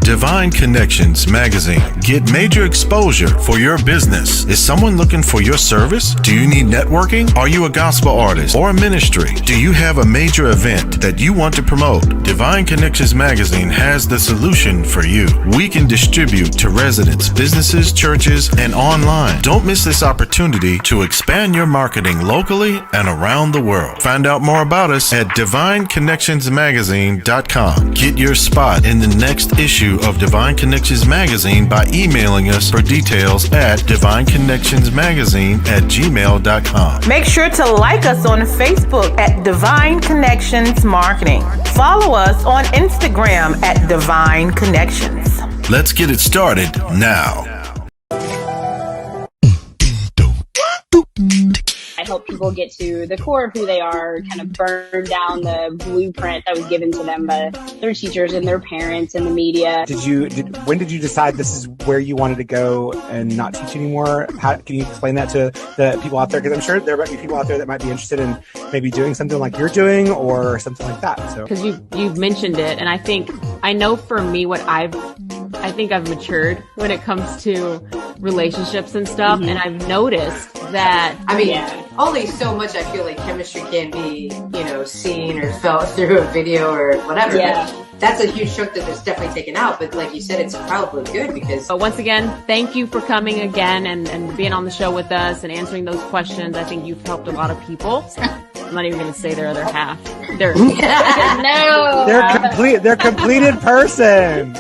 Divine Connections Magazine. Get major exposure for your business. Is someone looking for your service? Do you need networking? Are you a gospel artist or a ministry? Do you have a major event that you want to promote? Divine Connections Magazine has the solution for you. We can distribute to residents, businesses, churches, and online. Don't miss this opportunity to expand your marketing locally and around the world. Find out more about us at divineconnectionsmagazine.com. Get your spot in the next issue of Divine Connections Magazine by emailing us for details at divineconnectionsmagazine@gmail.com. Make sure to like us on Facebook at Divine Connections Marketing. Follow us on Instagram at Divine Connections. Let's get it started now. I help people get to the core of who they are, kind of burn down the blueprint that was given to them by their teachers and their parents and the media. When did you decide this is where you wanted to go and not teach anymore? Can you explain that to the people out there? Because I'm sure there might be people out there that might be interested in maybe doing something like you're doing or something like that. So because you've mentioned it, and I know for me I think I've matured when it comes to relationships and stuff, and I've noticed that. Only so much I feel like chemistry can be, seen or felt through a video or whatever. Yeah. But that's a huge chunk that is definitely taken out. But like you said, it's probably good because. But once again, thank you for coming again and being on the show with us and answering those questions. I think you've helped a lot of people. I'm not even going to say their other half. They're No. They're completed person.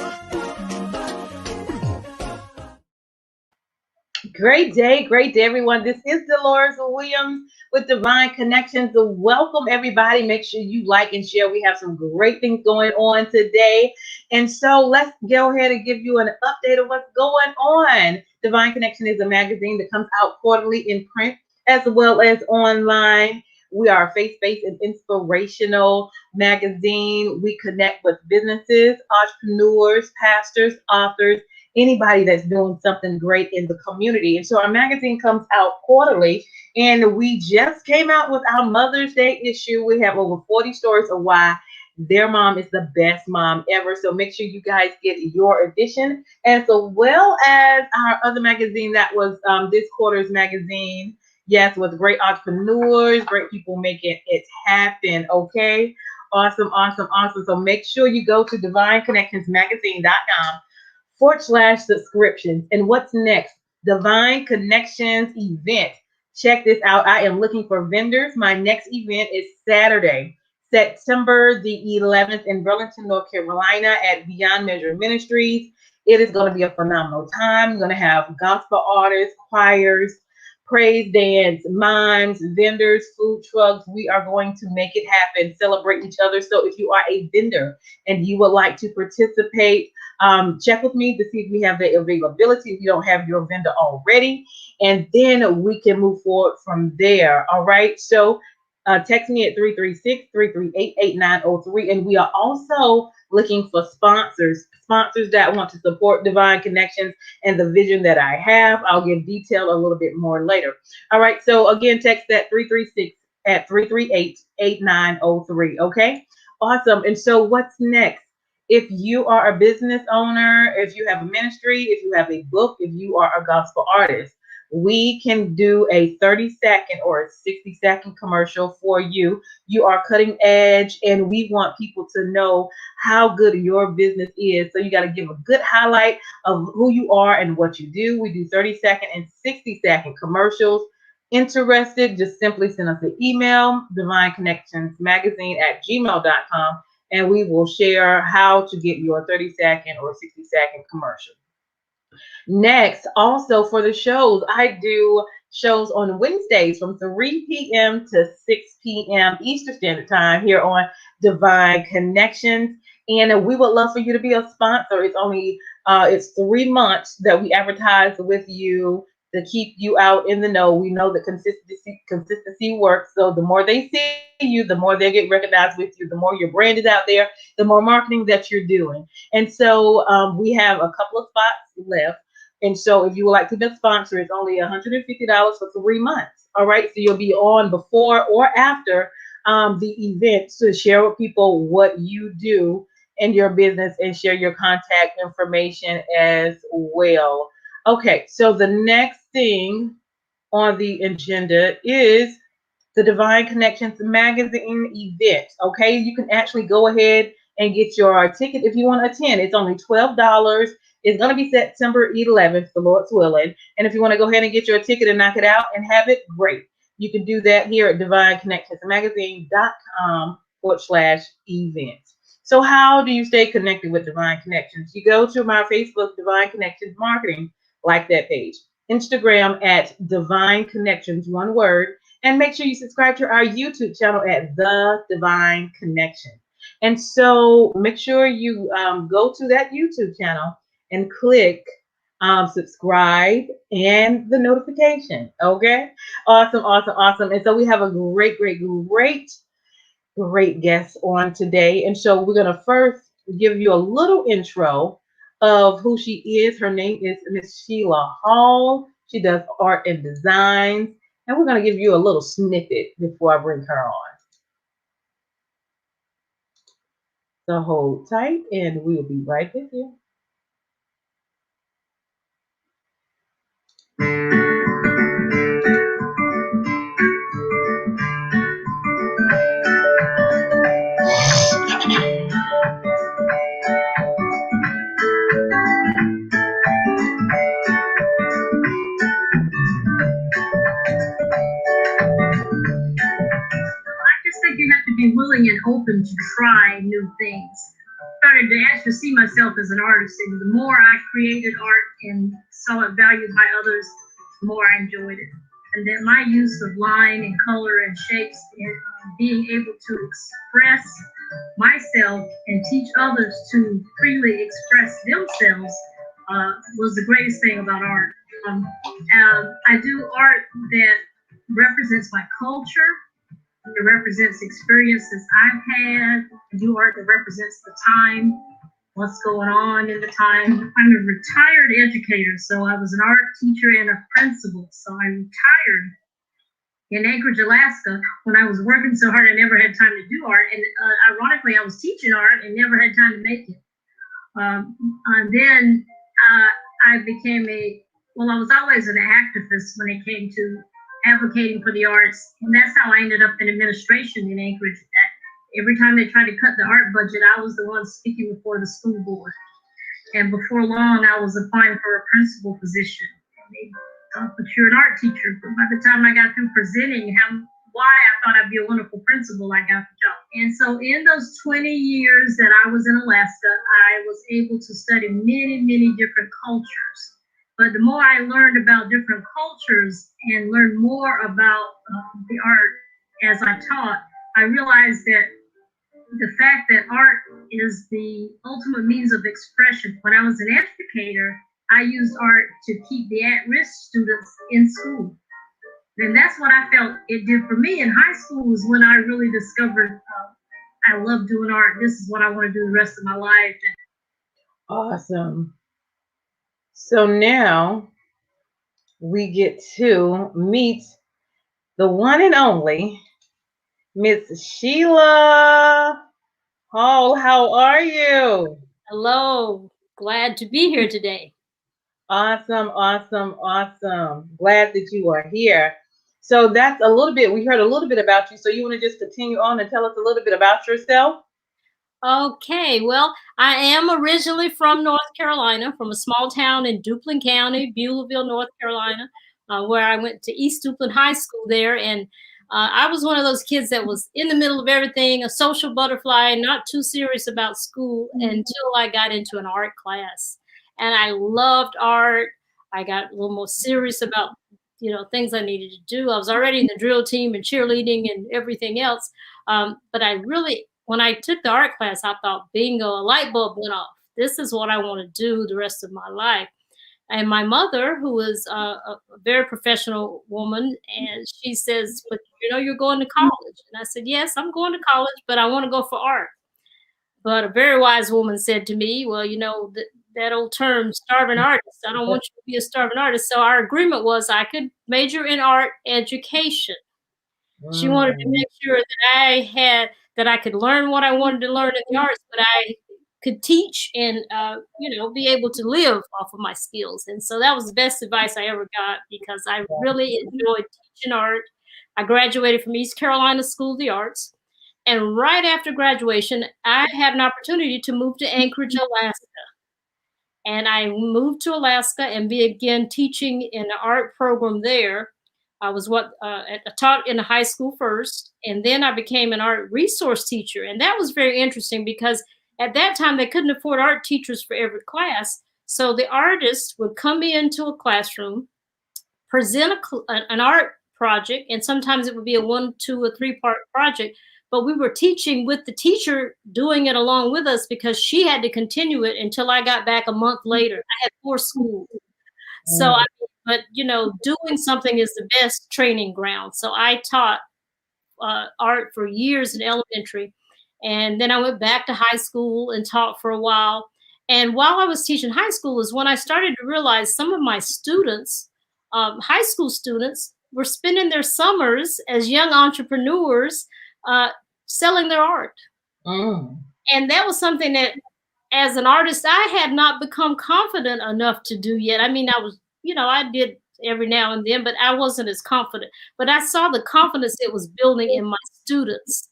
Great day, everyone. This is Dolores Williams with Divine Connections. Welcome, everybody. Make sure you like and share. We have some great things going on today. And so let's go ahead and give you an update of what's going on. Divine Connection is a magazine that comes out quarterly in print as well as online. We are a faith-based and inspirational magazine. We connect with businesses, entrepreneurs, pastors, authors, anybody that's doing something great in the community. And so our magazine comes out quarterly, and we just came out with our Mother's Day issue. We have over 40 stories of why their mom is the best mom ever. So make sure you guys get your edition, as well as our other magazine that was this quarter's magazine. Yes, with great entrepreneurs, great people making it happen. Okay. Awesome. So make sure you go to divineconnectionsmagazine.com/subscriptions. And what's next? Divine Connections event. Check this out. I am looking for vendors. My next event is Saturday, September the 11th in Burlington, North Carolina at Beyond Measure Ministries. It is going to be a phenomenal time. We're going to have gospel artists, choirs, praise dance, mimes, vendors, food trucks. We are going to make it happen, celebrate each other. So if you are a vendor and you would like to participate, check with me to see if we have the availability, if you don't have your vendor already, and then we can move forward from there. All right. So text me at 336-338-8903. And we are also looking for sponsors that want to support Divine Connections and the vision that I have. I'll give detail a little bit more later. All right. So again, text that 336-338-8903. Okay. Awesome. And so what's next? If you are a business owner, if you have a ministry, if you have a book, if you are a gospel artist, we can do a 30-second or a 60-second commercial for you. You are cutting edge, and we want people to know how good your business is. So you got to give a good highlight of who you are and what you do. We do 30-second and 60-second commercials. Interested, just simply send us an email, divineconnectionsmagazine@gmail.com, and we will share how to get your 30-second or 60-second commercial. Next, also for the shows, I do shows on Wednesdays from 3 p.m. to 6 p.m. Eastern Standard Time here on Divine Connections. And we would love for you to be a sponsor. It's 3 months that we advertise with you to keep you out in the know. We know that consistency works. So the more they see you, the more they get recognized with you, the more your brand is out there, the more marketing that you're doing. And so we have a couple of spots left. And so if you would like to be a sponsor, it's only $150 for 3 months. All right. So you'll be on before or after the event to share with people what you do in your business and share your contact information as well. Okay, so the next thing on the agenda is the Divine Connections Magazine event. Okay, you can actually go ahead and get your ticket if you want to attend. It's only $12. It's going to be September 11th, the Lord's willing. And if you want to go ahead and get your ticket and knock it out and have it, great. You can do that here at divineconnectionsmagazine.com/events. So how do you stay connected with Divine Connections? You go to my Facebook, Divine Connections Marketing, like that page. Instagram at Divine Connections, one word. And make sure you subscribe to our YouTube channel at The Divine Connection. And so make sure you go to that YouTube channel and click subscribe and the notification. Okay. Awesome, awesome, awesome. And so we have a great guest on today. And so we're going to first give you a little intro of who she is. Her name is Miss Sheila Hall. She does art and designs. And we're going to give you a little snippet before I bring her on. So hold tight and we'll be right with you. You have to be willing and open to try new things. I started to actually see myself as an artist, and the more I created art and saw it valued by others, the more I enjoyed it. And that my use of line and color and shapes and being able to express myself and teach others to freely express themselves was the greatest thing about art. I do art that represents my culture. It represents experiences I've had. I do art that represents the time, what's going on in the time. I'm a retired educator, so I was an art teacher and a principal. So I retired in Anchorage, Alaska. When I was working so hard, I never had time to do art. And ironically, I was teaching art and never had time to make it. Then I became I was always an activist when it came to advocating for the arts, and that's how I ended up in administration in Anchorage. Every time they tried to cut the art budget, I was the one speaking before the school board. And before long, I was applying for a principal position. And they thought that you're an art teacher, but by the time I got through presenting why I thought I'd be a wonderful principal, I got the job. And so in those 20 years that I was in Alaska, I was able to study many, many different cultures. But the more I learned about different cultures and learned more about the art as I taught, I realized that the fact that art is the ultimate means of expression. When I was an educator, I used art to keep the at-risk students in school. And that's what I felt it did for me in high school, was when I really discovered I love doing art. This is what I want to do the rest of my life. Awesome. So now we get to meet the one and only Miss Sheila Hall. How are you? Hello. Glad to be here today. Awesome, awesome, awesome. Glad that you are here. So that's a little bit, we heard a little bit about you. So you want to just continue on and tell us a little bit about yourself? Okay, well, I am originally from North Carolina, from a small town in Duplin County, Beulahville, North Carolina, where I went to East Duplin High School there. And I was one of those kids that was in the middle of everything, a social butterfly, not too serious about school until I got into an art class. And I loved art. I got a little more serious about, things I needed to do. I was already in the drill team and cheerleading and everything else. But when I took the art class, I thought, bingo, a light bulb went off. This is what I want to do the rest of my life. And my mother, who was a very professional woman, and she says, but you're going to college. And I said, yes, I'm going to college, but I want to go for art. But a very wise woman said to me, well, that old term, starving artist, I don't want you to be a starving artist. So our agreement was I could major in art education. She wanted to make sure that I could learn what I wanted to learn in the arts, but I could teach and be able to live off of my skills. And so that was the best advice I ever got, because I really enjoyed teaching art. I graduated from East Carolina School of the Arts, and right after graduation I had an opportunity to move to Anchorage, Alaska. And I moved to Alaska and began teaching in the art program there. I was I taught in the high school first, and then I became an art resource teacher. And that was very interesting because at that time they couldn't afford art teachers for every class. So the artists would come into a classroom, present an art project, and sometimes it would be a 1, 2, or 3-part project. But we were teaching with the teacher doing it along with us, because she had to continue it until I got back a month later. I had 4 schools. So, but doing something is the best training ground. So I taught art for years in elementary. And then I went back to high school and taught for a while. And while I was teaching high school is when I started to realize some of my students, high school students, were spending their summers as young entrepreneurs selling their art. And that was something that, as an artist, I had not become confident enough to do yet. I mean, I was, I did every now and then, but I wasn't as confident. But I saw the confidence it was building in my students.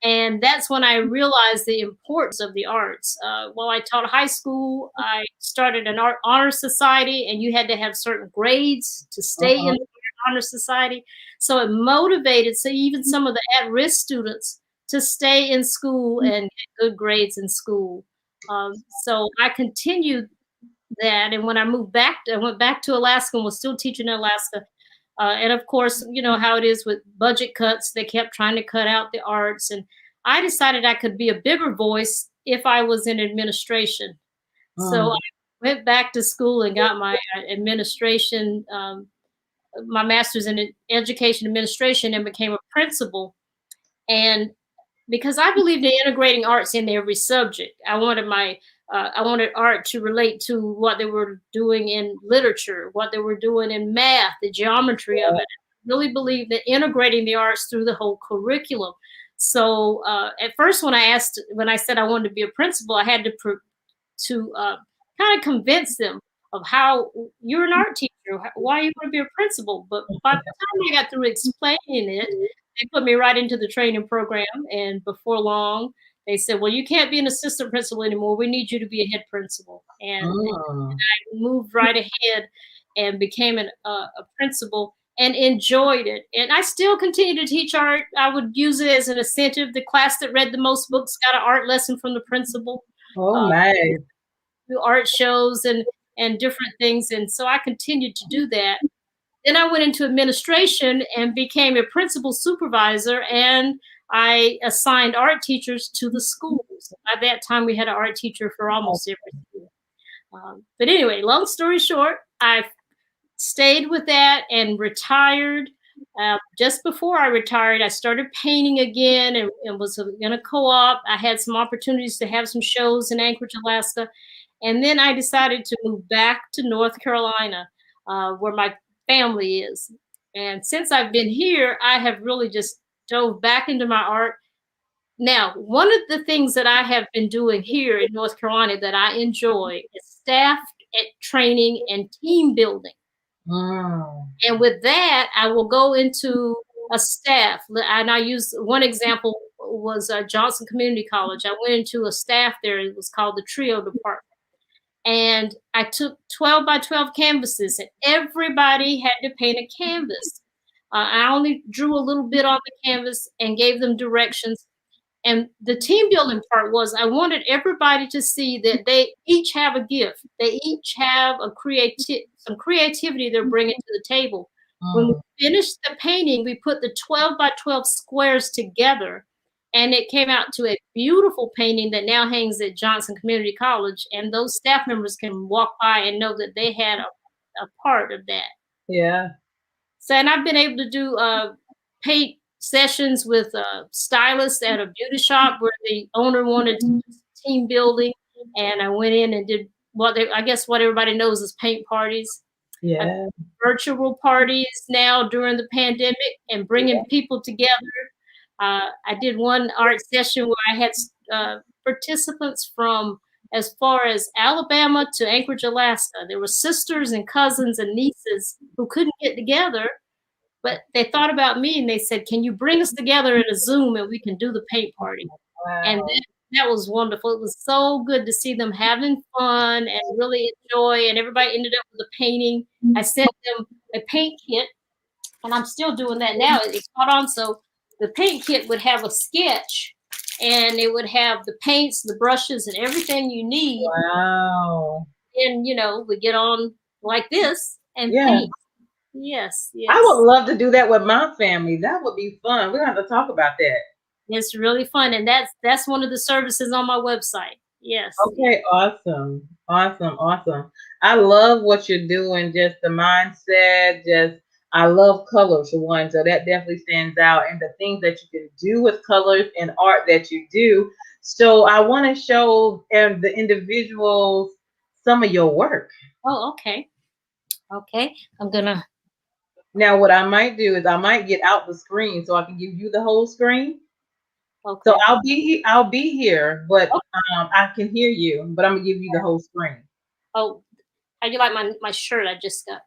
And that's when I realized the importance of the arts. While I taught high school, I started an art honor society, and you had to have certain grades to stay in the honor society. So it motivated even some of the at-risk students to stay in school and get good grades in school. So I continued that. And when I moved back, I went back to Alaska and was still teaching in Alaska. And of course, you know how it is with budget cuts. They kept trying to cut out the arts. And I decided I could be a bigger voice if I was in administration. So I went back to school and got my administration, my master's in education administration, and became a principal. And because I believed in integrating arts in every subject, I wanted art to relate to what they were doing in literature, what they were doing in math, the geometry of it. I really believed in integrating the arts through the whole curriculum. So at first, when I said I wanted to be a principal, I had to kind of convince them of how you're an art teacher, why you want to be a principal. But by the time I got through explaining it, they put me right into the training program. And before long, they said, well, you can't be an assistant principal anymore. We need you to be a head principal. And I moved right ahead and became a principal and enjoyed it. And I still continue to teach art. I would use it as an incentive. The class that read the most books got an art lesson from the principal. Nice. Do art shows and different things. And so I continued to do that. Then I went into administration and became a principal supervisor, and I assigned art teachers to the schools. At that time, we had an art teacher for almost every school. But anyway, long story short, I stayed with that and retired. Just before I retired, I started painting again and was in a co-op. I had some opportunities to have some shows in Anchorage, Alaska. And then I decided to move back to North Carolina, where my family is. And since I've been here, I have really just dove back into my art. Now, one of the things that I have been doing here in North Carolina that I enjoy is staff training and team building. And with that, I will go into a staff. And I use one example was Johnson Community College. I went into a staff there. It was called the Trio Department. And I took 12 by 12 canvases, and everybody had to paint a canvas. I only drew a little bit on the canvas and gave them directions. And the team building part was I wanted everybody to see that they each have a gift. They each have some creativity they're bringing to the table. When we finished the painting, we put the 12 by 12 squares together, and it came out to a beautiful painting that now hangs at Johnson Community College. And those staff members can walk by and know that they had a part of that. Yeah. So, and I've been able to do paint sessions with stylists at a beauty shop where the owner wanted team building, and I went in and did what everybody knows is paint parties. Yeah. Virtual parties now during the pandemic and bringing people together. I did one art session where I had participants from as far as Alabama to Anchorage, Alaska. There were sisters and cousins and nieces who couldn't get together, but they thought about me and they said, "Can you bring us together in a Zoom and we can do the paint party?" And that was wonderful. It was so good to see them having fun and really enjoy, and everybody ended up with a painting. I sent them a paint kit, and I'm still doing that now. It's caught on. So the paint kit would have a sketch, and it would have the paints, the brushes, and everything you need. Wow. And, we get on like this and paint. Yes, yes. I would love to do that with my family. That would be fun. We're going to have to talk about that. It's really fun, and that's one of the services on my website. Yes. Okay, awesome. I love what you're doing, just the mindset, I love colors for one, so that definitely stands out, and the things that you can do with colors and art that you do. So I want to show the individuals some of your work. Oh, okay. Okay, I'm gonna. Now, what I might do is I might get out the screen so I can give you the whole screen. Okay. So I'll be here, but I can hear you, but I'm gonna give you the whole screen. Oh, how do you like my shirt I just got?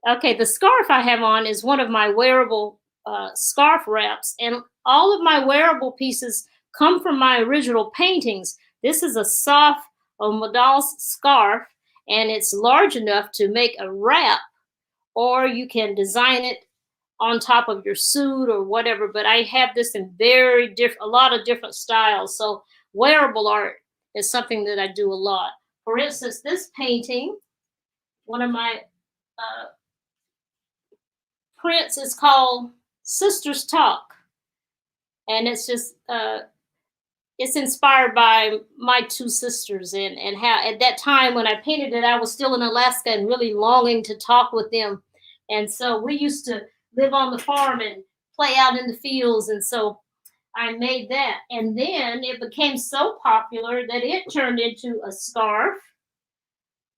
Okay, the scarf I have on is one of my wearable scarf wraps, and all of my wearable pieces come from my original paintings. This is a soft Modal's scarf, and it's large enough to make a wrap, or you can design it on top of your suit or whatever. But I have this in a lot of different styles. So wearable art is something that I do a lot. For instance, this painting, one of my prints is called Sisters Talk, and it's just it's inspired by my two sisters and how at that time when I painted it, I was still in Alaska and really longing to talk with them. And so we used to live on the farm and play out in the fields, and so I made that, and then it became so popular that it turned into a scarf,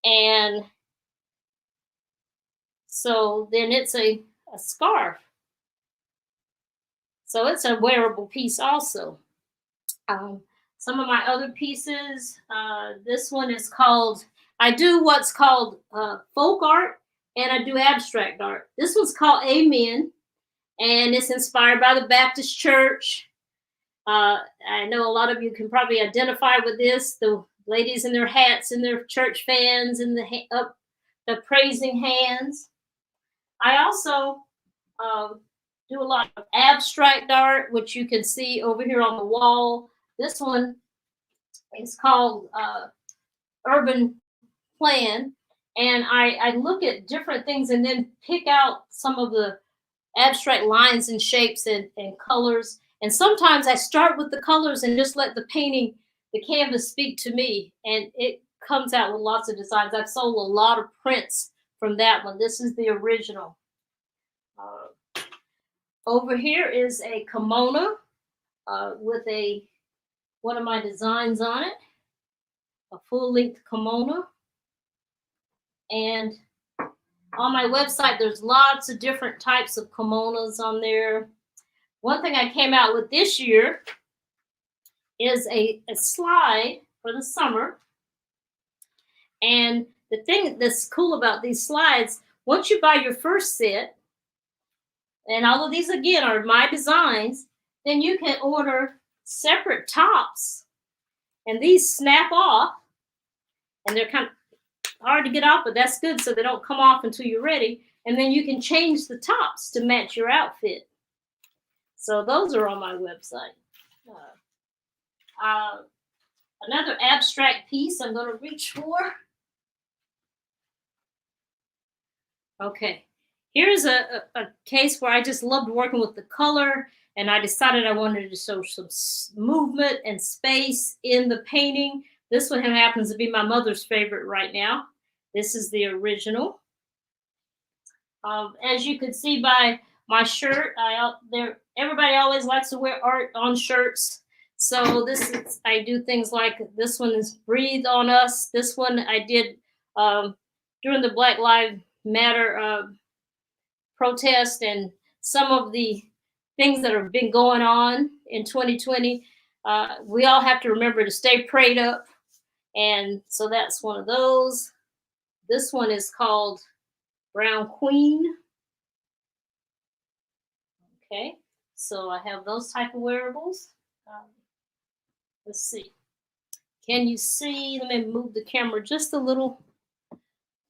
and so then it's a scarf. So it's a wearable piece also. Some of my other pieces, this one is called, I do what's called folk art, and I do abstract art. This one's called Amen, and it's inspired by the Baptist Church. I know a lot of you can probably identify with this, the ladies in their hats and their church fans and the praising hands. I also do a lot of abstract art, which you can see over here on the wall. This one is called Urban Plan, and I look at different things and then pick out some of the abstract lines and shapes and colors. And sometimes I start with the colors and just let the canvas speak to me, and it comes out with lots of designs. I've sold a lot of prints from that one. This is the original. Over here is a kimono with one of my designs on it, a full-length kimono. And on my website, there's lots of different types of kimonos on there. One thing I came out with this year is a slide for the summer. And the thing that's cool about these slides, once you buy your first set, and all of these again are my designs, then you can order separate tops, and these snap off, and they're kind of hard to get off, but that's good so they don't come off until you're ready, and then you can change the tops to match your outfit. So those are on my website. Another abstract piece I'm going to reach for. Okay. Here's a case where I just loved working with the color, and I decided I wanted to show some movement and space in the painting. This one happens to be my mother's favorite right now. This is the original. As you can see by my shirt, everybody always likes to wear art on shirts. So I do things like this one is Breathe on Us. This one I did during the Black Lives Matter protest and some of the things that have been going on in 2020. We all have to remember to stay prayed up. And so that's one of those. This one is called Brown Queen. Okay, so I have those type of wearables. Let's see. Can you see? Let me move the camera just a little.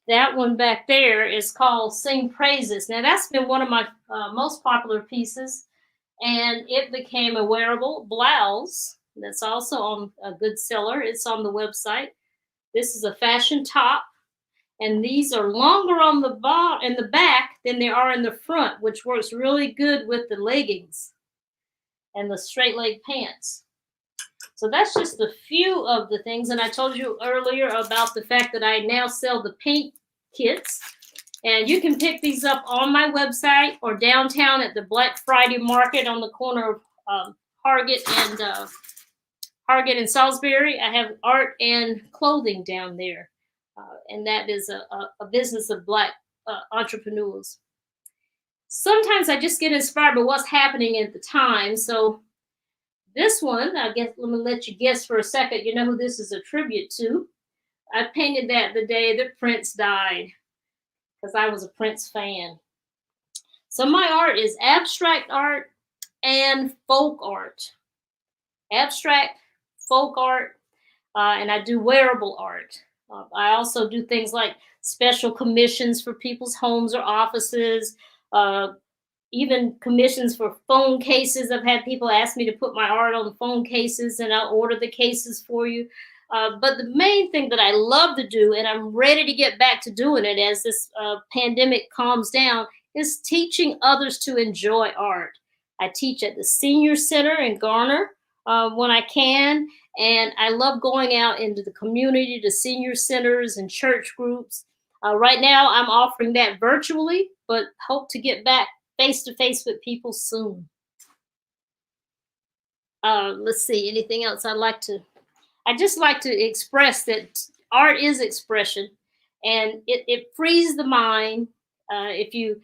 That one back there is called Sing Praises. Now, that's been one of my most popular pieces, and it became a wearable blouse that's also on a good seller. It's on the website. This is a fashion top, and these are longer on the in the back than they are in the front, which works really good with the leggings and the straight leg pants. So that's just a few of the things. And I told you earlier about the fact that I now sell the paint kits. And you can pick these up on my website or downtown at the Black Friday market on the corner of Hargett and Salisbury. I have art and clothing down there. And that is a business of Black entrepreneurs. Sometimes I just get inspired by what's happening at the time. So this one, I guess, let me let you guess for a second. You know who this is a tribute to? I painted that the day that Prince died because I was a Prince fan. So my art is abstract art and folk art. Abstract, folk art, and I do wearable art. I also do things like special commissions for people's homes or offices, even commissions for phone cases. I've had people ask me to put my art on the phone cases, and I'll order the cases for you. But the main thing that I love to do, and I'm ready to get back to doing it as this pandemic calms down, is teaching others to enjoy art. I teach at the Senior Center in Garner when I can, and I love going out into the community to senior centers and church groups. Right now, I'm offering that virtually, but hope to get back face-to-face with people soon. Let's see, anything else I just like to express that art is expression, and it frees the mind. If you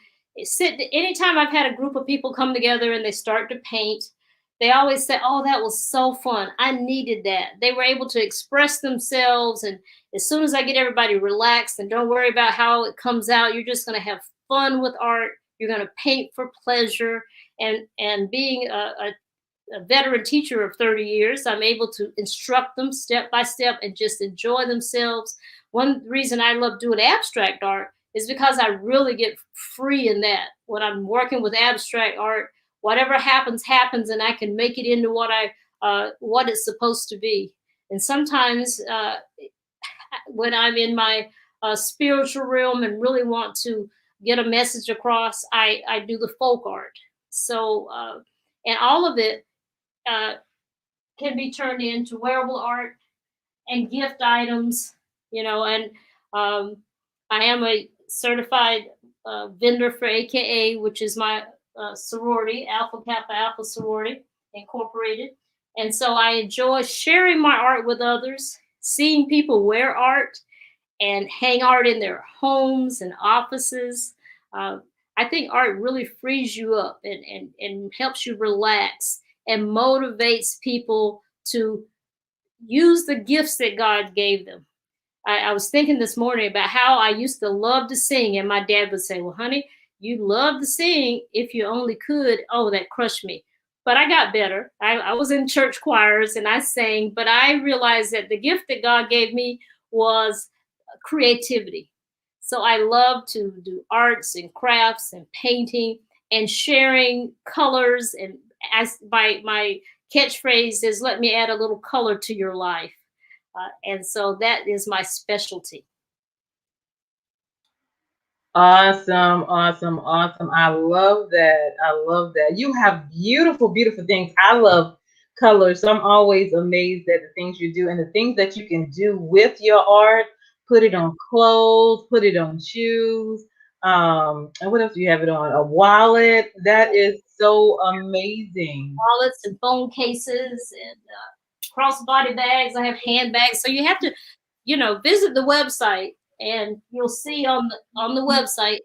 anytime I've had a group of people come together and they start to paint, they always say, "Oh, that was so fun. I needed that." They were able to express themselves, and as soon as I get everybody relaxed and don't worry about how it comes out, you're just going to have fun with art. You're going to paint for pleasure, and being a veteran teacher of 30 years, I'm able to instruct them step by step and just enjoy themselves. One reason I love doing abstract art is because I really get free in that. When I'm working with abstract art, whatever happens, happens, and I can make it into what it's supposed to be. And sometimes when I'm in my spiritual realm and really want to get a message across, I do the folk art. So, and all of it can be turned into wearable art and gift items, and I am a certified vendor for AKA, which is my sorority, Alpha Kappa Alpha Sorority Incorporated. And so I enjoy sharing my art with others, seeing people wear art and hang art in their homes and offices. I think art really frees you up and helps you relax and motivates people to use the gifts that God gave them. I was thinking this morning about how I used to love to sing, and my dad would say, "Well, honey, you love to sing if you only could." Oh, that crushed me. But I got better. I was in church choirs and I sang, but I realized that the gift that God gave me was creativity. So I love to do arts and crafts and painting and sharing colors. And as my catchphrase is, "Let me add a little color to your life." And so that is my specialty. Awesome, awesome, awesome. I love that. I love that. You have beautiful, beautiful things. I love colors. So I'm always amazed at the things you do and the things that you can do with your art. Put it on clothes, put it on shoes. And what else do you have it on? A wallet. That is so amazing. Wallets and phone cases and crossbody bags. I have handbags. So you have to, visit the website, and you'll see on the website,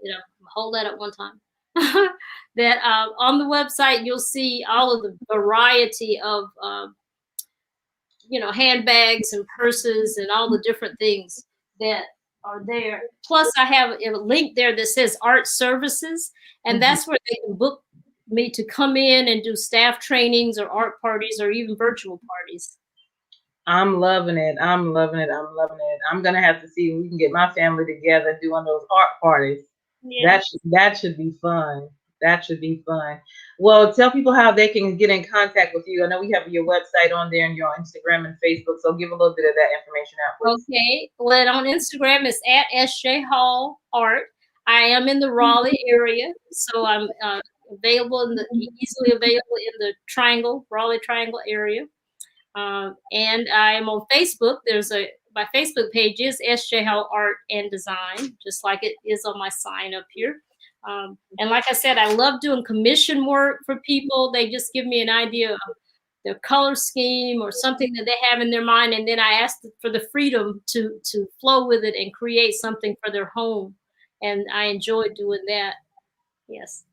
hold that up one time, that on the website, you'll see all of the variety of handbags and purses and all the different things that are there. Plus, I have a link there that says art services, and that's where they can book me to come in and do staff trainings or art parties or even virtual parties. I'm loving it. I'm loving it. I'm loving it. I'm gonna have to see if we can get my family together doing those art parties. Yeah. That should be fun. That should be fun. Well, tell people how they can get in contact with you. I know we have your website on there and your Instagram and Facebook, so give a little bit of that information out, please. Okay. Well, on Instagram, it's at SJ Hall Art. I am in the Raleigh area, so I'm easily available in the Raleigh Triangle area. And I am on Facebook. My Facebook page is SJ Hall Art and Design, just like it is on my sign up here. And like I said, I love doing commission work for people. They just give me an idea of their color scheme or something that they have in their mind, and then I ask for the freedom to flow with it and create something for their home. And I enjoy doing that. Yes.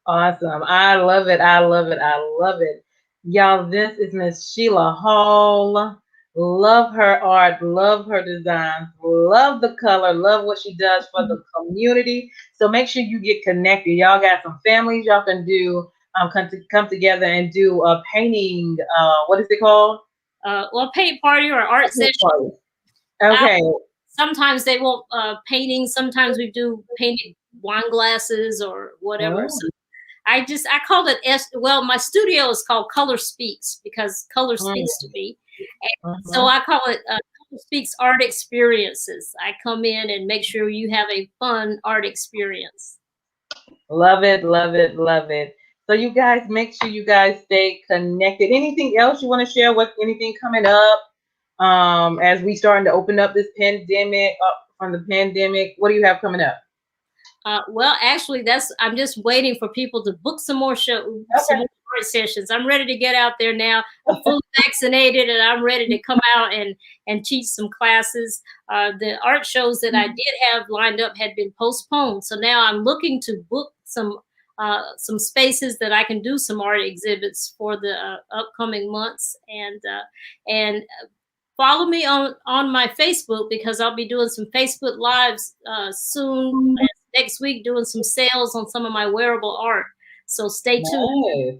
Awesome. I love it. I love it. I love it. Y'all, this is Miss Sheila Hall. Love her art, love her designs, love the color, love what she does for the community. So make sure you get connected. Y'all got some families y'all can do, come together and do a painting, what is it called? Well, paint party or art session. Okay. Sometimes they want painting. Sometimes we do painted wine glasses or whatever. Oh. So I called it my studio is called Color Speaks because color speaks to me. And so I call it Color Speaks Art Experiences. I come in and make sure you have a fun art experience. Love it, love it, love it. So you guys, make sure you guys stay connected. Anything else you want to share? With anything coming up as we starting to open up this pandemic, from the pandemic? What do you have coming up? Well, actually, I'm just waiting for people to book some more some more art sessions. I'm ready to get out there now. I'm fully vaccinated, and I'm ready to come out and teach some classes. The art shows that I did have lined up had been postponed, so now I'm looking to book some spaces that I can do some art exhibits for the upcoming months. And follow me on my Facebook because I'll be doing some Facebook Lives soon. Next week, doing some sales on some of my wearable art. So stay tuned. Nice.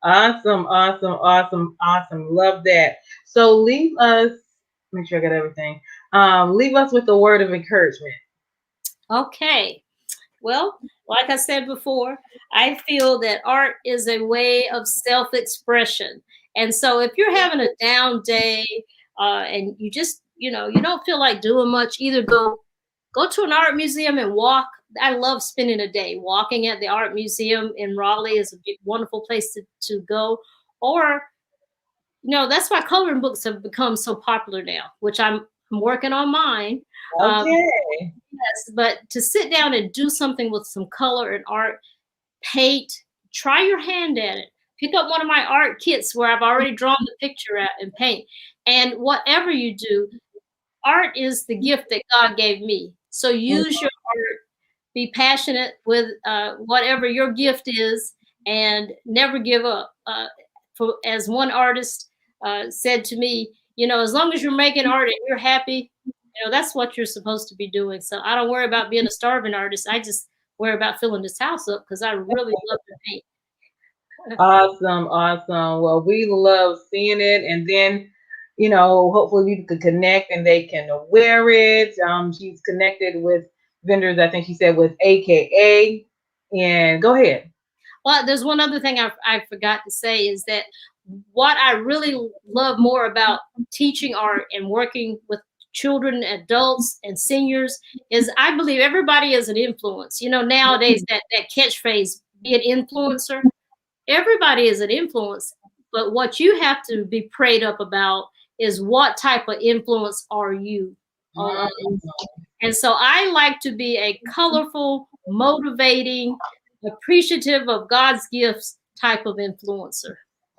Awesome, awesome, awesome, awesome. Love that. So leave us, make sure I got everything. Leave us with a word of encouragement. Okay. Well, like I said before, I feel that art is a way of self-expression. And so if you're having a down day and you just, you don't feel like doing much, either go to an art museum and walk. I love spending a day walking at the art museum in Raleigh. Is a wonderful place to go. Or, that's why coloring books have become so popular now, which I'm working on mine. Okay. Yes, but to sit down and do something with some color and art, paint, try your hand at it. Pick up one of my art kits where I've already drawn the picture out and paint. And whatever you do, art is the gift that God gave me. So use your art, be passionate with whatever your gift is, and never give up. As one artist said to me, as long as you're making art and you're happy, that's what you're supposed to be doing. So I don't worry about being a starving artist. I just worry about filling this house up because I really love to paint. Awesome, awesome. Well, we love seeing it, and then hopefully we can connect and they can wear it. She's connected with vendors, I think she said, with AKA. And go ahead. Well, there's one other thing I forgot to say is that what I really love more about teaching art and working with children, adults, and seniors is I believe everybody is an influence. Nowadays that catchphrase, be an influencer. Everybody is an influence, but what you have to be prayed up about is what type of influence are you? And so I like to be a colorful, motivating, appreciative of God's gifts type of influencer.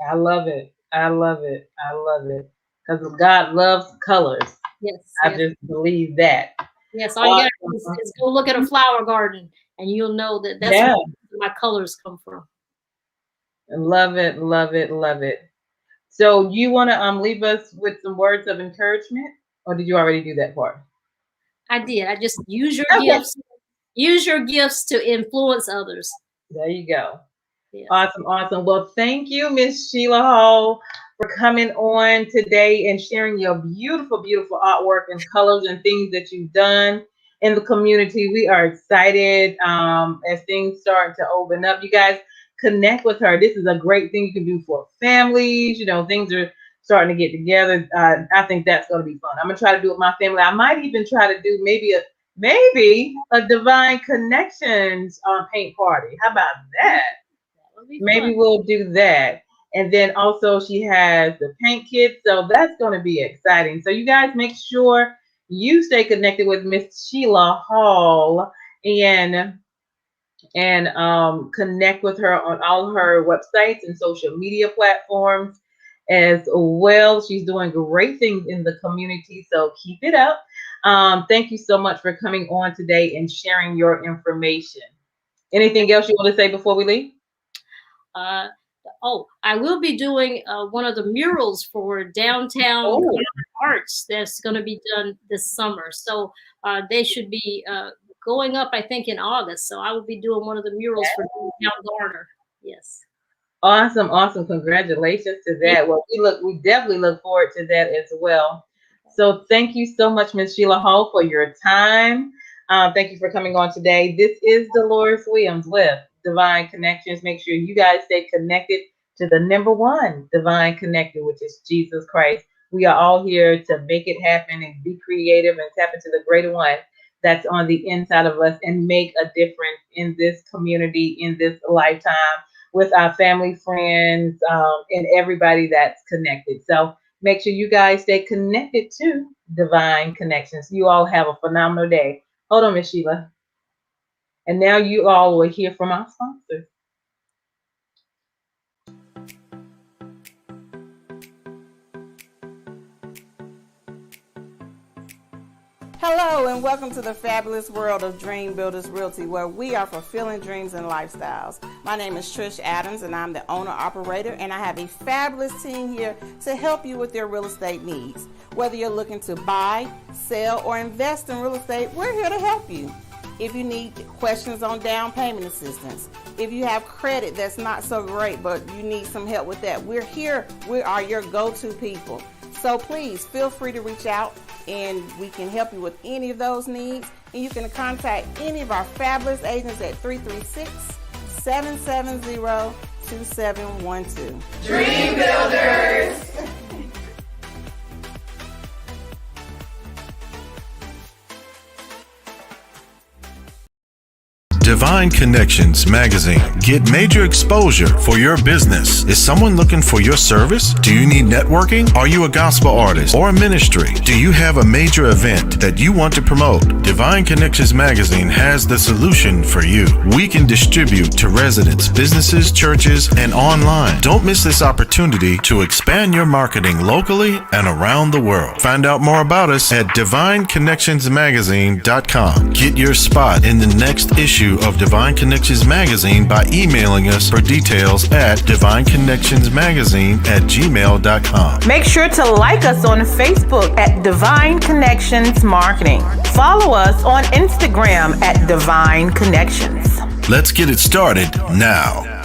I love it. I love it. I love it. Because God loves colors. Yes. I just believe that. Yes, all you got to do is go look at a flower garden and you'll know that's where my colors come from. Love it, love it, love it. So you want to leave us with some words of encouragement, or did you already do that part? I did. I just use your Okay. gifts. Use your gifts to influence others. There you go. Yeah. Awesome, awesome. Well, thank you, Miss Sheila Hall, for coming on today and sharing your beautiful, beautiful artwork and colors and things that you've done in the community. We are excited as things start to open up. You guys connect with her. This is a great thing you can do for families. You know, things are starting to get together. I think that's going to be fun. I'm going to try to do it with my family. I might even try to do maybe a Divine Connections paint party. How about that? Maybe we'll do that. And then also she has the paint kit. So that's going to be exciting. So you guys make sure you stay connected with Miss Sheila Hall and connect with her on all her websites and social media platforms as well. She's doing great things in the community. So keep it up. Thank you so much for coming on today and sharing your information. Anything else you want to say before we leave? I will be doing one of the murals for downtown arts that's going to be done this summer. So they should be going up, I think, in August. So I will be doing one of the murals for downtown Garner. Yes. Awesome, awesome. Congratulations to that. Well, we definitely look forward to that as well. So thank you so much, Ms. Sheila Hall, for your time. Thank you for coming on today. This is Dolores Williams with Divine Connections. Make sure you guys stay connected to the number one Divine Connector, which is Jesus Christ. We are all here to make it happen and be creative and tap into the greater one that's on the inside of us and make a difference in this community, in this lifetime, with our family, friends, and everybody that's connected. So make sure you guys stay connected to Divine Connections. You all have a phenomenal day. Hold on, Miss Sheila. And now you all will hear from our sponsors. Hello and welcome to the fabulous world of Dream Builders Realty, where we are fulfilling dreams and lifestyles. My name is Trish Adams and I'm the owner-operator, and I have a fabulous team here to help you with your real estate needs. Whether you're looking to buy, sell, or invest in real estate, we're here to help you. If you need questions on down payment assistance, if you have credit that's not so great but you need some help with that, we're here. We are your go-to people. So please feel free to reach out and we can help you with any of those needs. And you can contact any of our fabulous agents at 336-770-2712. Dream Builders! Divine Connections Magazine. Get major exposure for your business. Is someone looking for your service? Do you need networking? Are you a gospel artist or a ministry? Do you have a major event that you want to promote? Divine Connections Magazine has the solution for you. We can distribute to residents, businesses, churches, and online. Don't miss this opportunity to expand your marketing locally and around the world. Find out more about us at divineconnectionsmagazine.com. Get your spot in the next issue of Divine Connections Magazine by emailing us for details at divineconnectionsmagazine@gmail.com. Make sure to like us on Facebook at Divine Connections Marketing. Follow us on Instagram at Divine Connections. Let's get it started now.